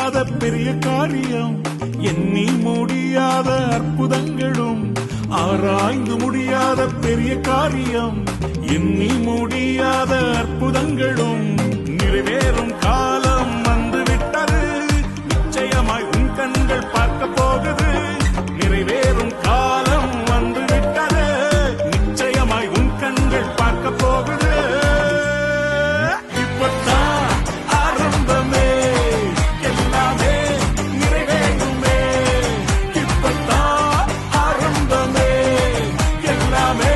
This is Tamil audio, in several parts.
முடியாத பெரிய காரியம், எண்ணி முடியாத அற்புதங்களும், ஆராய்ந்து முடியாத பெரிய காரியம், எண்ணி முடியாத அற்புதங்களும் நிறைவேறும் காலம் வந்துவிட்டது. நிச்சயமாய் உன் கண்கள் பார்க்க போகுது. நிறைவேறும் காலம் வந்துவிட்டது. நிச்சயமாய் உன் கண்கள் பார்க்க போகுது. இப்பத்தான் ஆரம்பமே, எல்லாமே நிறைவேறுமே. இப்பத்தான் ஆரம்பமே, எல்லாமே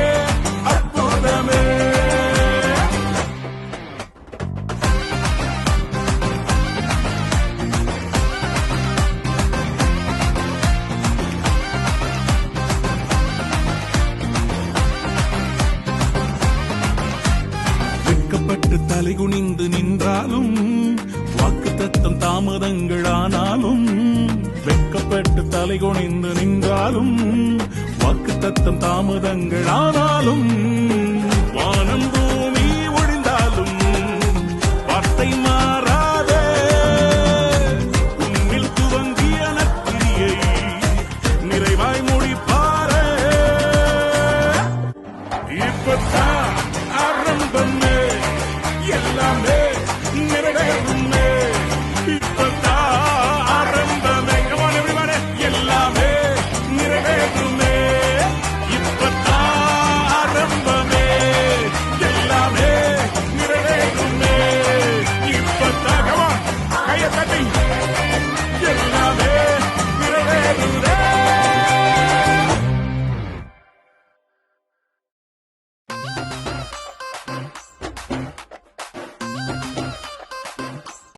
அற்புதமே. வெட்கப்பட்டு தலைகுனிந்து நின்றாலும், வாக்குத்தத்தம் தாமதங்களானாலும், வெட்கப்பட்டு தலைகுனிந்து நின்றாலும், வாக்குத்தத்தம் தாமதங்களானாலும்,